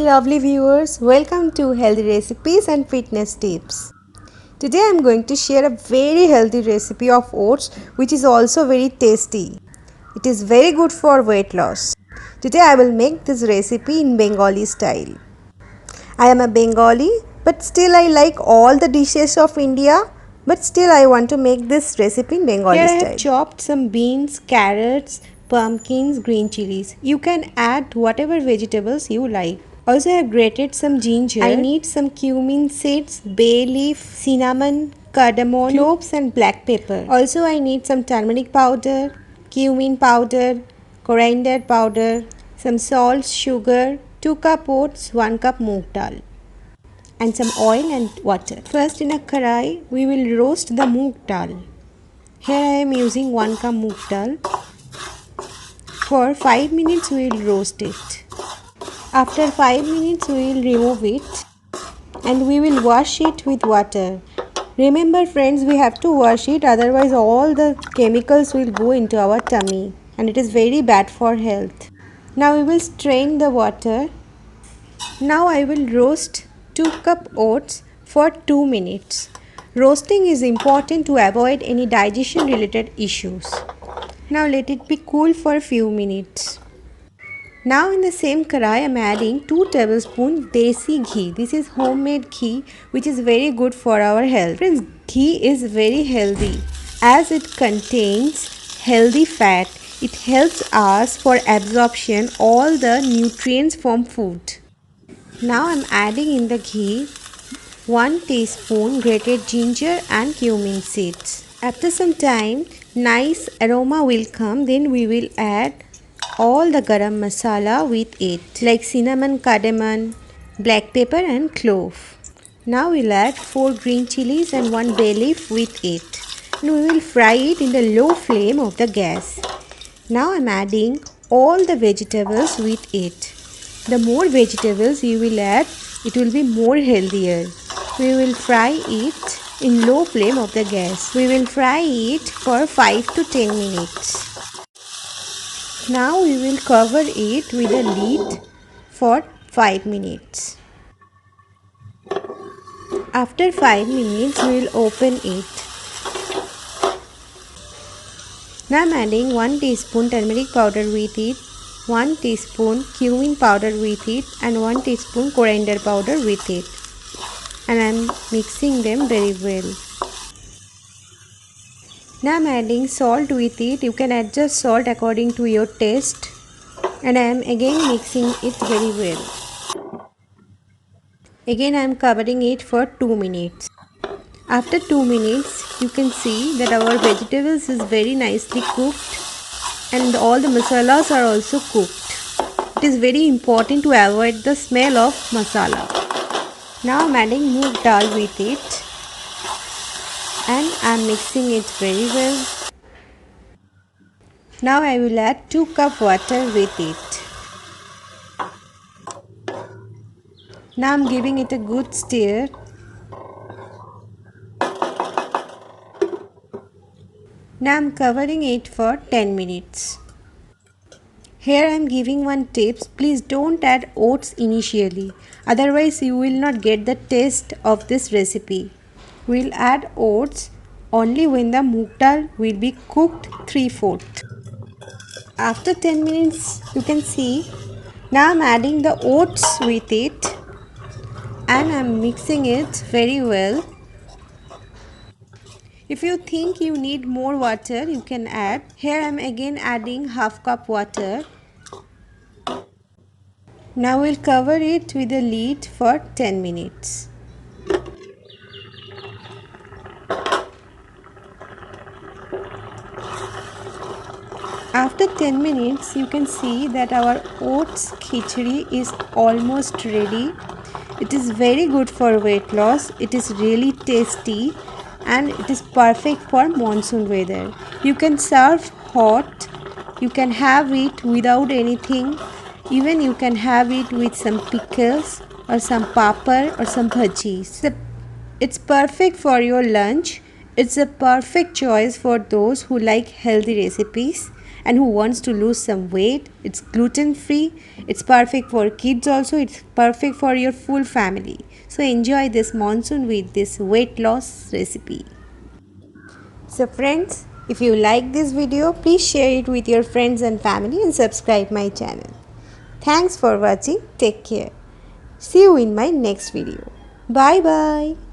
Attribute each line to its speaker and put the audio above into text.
Speaker 1: lovely viewers, welcome to Healthy Recipes and Fitness Tips. Today I am going to share a very healthy recipe of oats which is also very tasty. It is very good for weight loss. Today I will make this recipe in Bengali style. I am a Bengali but still I like all the dishes of India, but still I want to make this recipe in Bengali style. Here I have chopped some beans, carrots, pumpkins, green chilies. You can add whatever vegetables you like. Also I have grated some ginger. I need some cumin seeds, bay leaf, cinnamon, cardamom, cloves and black pepper. Also I need some turmeric powder, cumin powder, coriander powder, some salt, sugar, 2 cup oats, 1 cup moong dal, and some oil and water. First in a karai we will roast the moong dal. Here I am using 1 cup moong dal. For 5 minutes we will roast it. After 5 minutes we will remove it and we will wash it with water. Remember friends, we have to wash it, otherwise all the chemicals will go into our tummy and it is very bad for health. Now we will strain the water. Now I will roast 2 cup oats for 2 minutes. Roasting is important to avoid any digestion related issues. Now let it be cool for a few minutes. Now in the same karai I am adding 2 tablespoons desi ghee. This is homemade ghee which is very good for our health. Friends, ghee is very healthy as it contains healthy fat. It helps us for absorption all the nutrients from food. Now I am adding in the ghee 1 teaspoon grated ginger and cumin seeds. After some time nice aroma will come, then we will add all the garam masala with it, like cinnamon, cardamom, black pepper and clove. Now we'll add 4 green chilies and 1 bay leaf with it. And we will fry it in the low flame of the gas. Now I'm adding all the vegetables with it. The more vegetables you will add, it will be more healthier. We will fry it in low flame of the gas. We will fry it for 5 to 10 minutes. Now we will cover it with a lid for 5 minutes. After 5 minutes we will open it. Now I am adding 1 teaspoon turmeric powder with it, 1 teaspoon cumin powder with it and 1 teaspoon coriander powder with it. And I am mixing them very well. Now I am adding salt with it. You can adjust salt according to your taste. And I am again mixing it very well. Again I am covering it for 2 minutes. After 2 minutes you can see that our vegetables is very nicely cooked and all the masalas are also cooked. It is very important to avoid the smell of masala. Now I am adding moong dal with it. And I am mixing it very well. Now I will add 2 cup water with it. Now I am giving it a good stir. Now I am covering it for 10 minutes. Here I am giving one tips. Please don't add oats initially. Otherwise you will not get the taste of this recipe. We will add oats only when the moong dal will be cooked 3/4. After 10 minutes you can see, now I am adding the oats with it and I am mixing it very well. If you think you need more water you can add. Here I am again adding half cup water. Now we will cover it with a lid for 10 minutes. After 10 minutes you can see that our oats khichdi is almost ready. It is very good for weight loss. It is really tasty and it is perfect for monsoon weather. You can serve hot. You can have it without anything. Even you can have it with some pickles or some papad or some bhajis. It's perfect for your lunch. It's a perfect choice for those who like healthy recipes. and who wants to lose some weight. It's gluten free, it's perfect for kids also, it's perfect for your full family. So enjoy this monsoon with this weight loss recipe. So friends, if you like this video, please share it with your friends and family and subscribe my channel. Thanks for watching. Take care. See you in my next video. Bye bye.